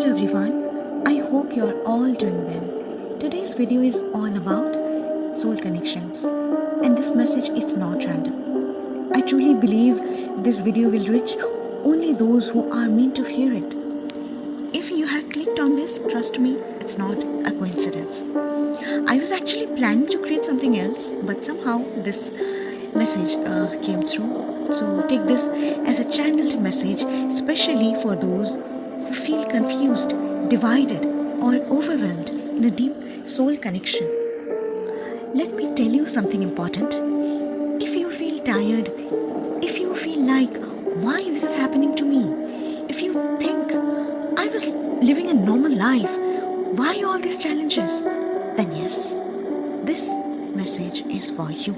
everyone, I hope you're all doing well. Today's video is all about soul connections, and this message is not random. I truly believe this video will reach only those who are meant to hear it. If you have clicked on this, trust me, it's not a coincidence. I was actually planning to create something else, but somehow this message came through. So take this as a channeled message, especially for those who feel confused, divided, or overwhelmed in a deep soul connection. Let me tell you something important. If you feel tired, if you feel like, why this is happening to me? If you think, I was living a normal life, why all these challenges? Then yes, this message is for you.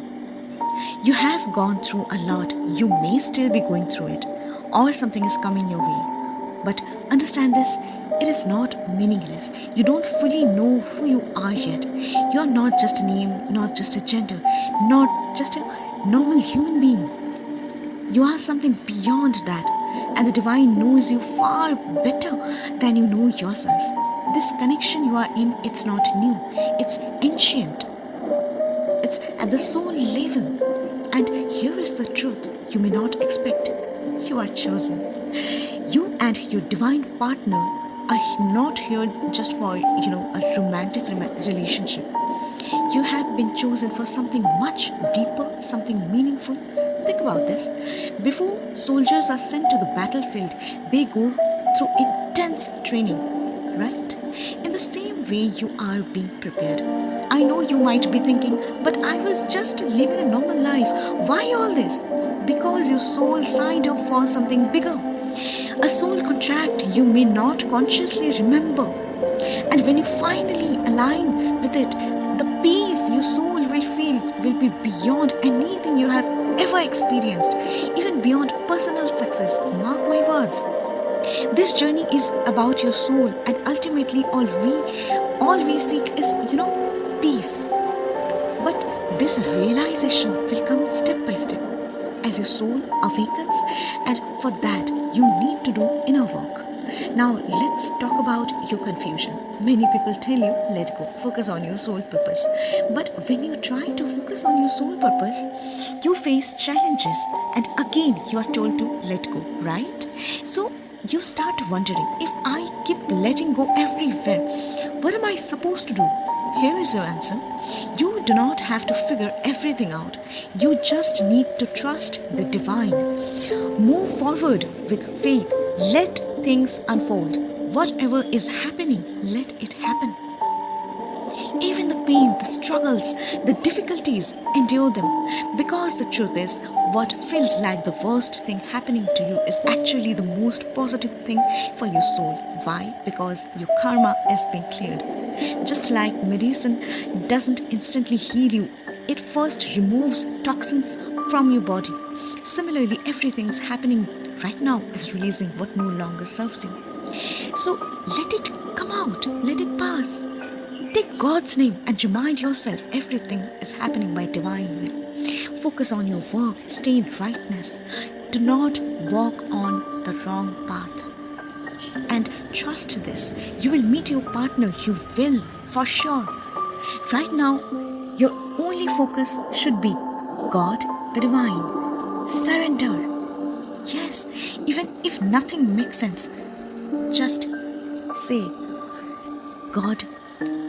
You have gone through a lot. You may still be going through it, or something is coming your way. But understand this, it is not meaningless. You don't fully know who you are yet. You are not just a name, not just a gender, not just a normal human being. You are something beyond that, and the divine knows you far better than you know yourself. This connection you are in, it's not new, it's ancient. It's at the soul level. And here is the truth you may not expect. You are chosen. You and your divine partner are not here just for, a romantic relationship. You have been chosen for something much deeper, something meaningful. Think about this. Before soldiers are sent to the battlefield, they go through intense training, right? In the same way, you are being prepared. I know you might be thinking, but I was just living a normal life. Why all this? Because your soul signed up for something bigger. A soul contract you may not consciously remember. And when you finally align with it, the peace your soul will feel will be beyond anything you have ever experienced, even beyond personal success. Mark my words. This journey is about your soul, and ultimately all we seek is, peace. But this realization will come step by step as your soul awakens, and for that you need to do inner work. Now let's talk about your confusion. Many people tell you, let go, focus on your soul purpose. But when you try to focus on your soul purpose, you face challenges, and again you are told to let go, right? So you start wondering, if I keep letting go everywhere, what am I supposed to do? Here is your answer. You do not have to figure everything out. You just need to trust the divine. Move forward with faith. Let things unfold. Whatever is happening, let it happen. Even the pain, the struggles, the difficulties, endure them. Because the truth is, what feels like the worst thing happening to you is actually the most positive thing for your soul. Why? Because your karma is being cleared. Just like medicine doesn't instantly heal you, it first removes toxins from your body. Similarly, everything's happening right now is releasing what no longer serves you. So let it come out, let it pass. Take God's name and remind yourself everything is happening by divine will. Focus on your work, stay in rightness. Do not walk on the wrong path. And trust this, you will meet your partner, you will, for sure. Right now, your only focus should be God, the divine. Surrender. Yes, even if nothing makes sense, just say, God,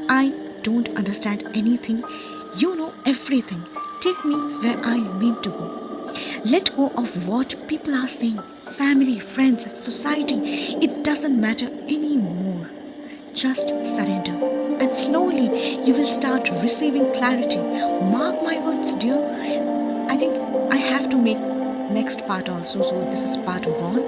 I don't understand anything. You know everything. Take me where I am meant to go. Let go of what people are saying. Family, friends, society. It doesn't matter anymore. Just surrender. And slowly you will start receiving clarity. Mark my words, dear. I think I have to make next part also. So this is part 1.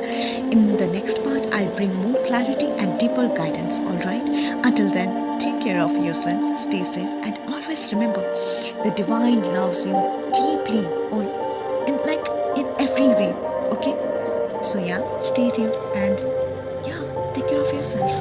In the next part, I'll bring more clarity and deeper guidance. Alright? Until then, take care of yourself, stay safe, and always remember, the divine loves you deeply, or in every way. Okay? So yeah, stay tuned and yeah, take care of yourself.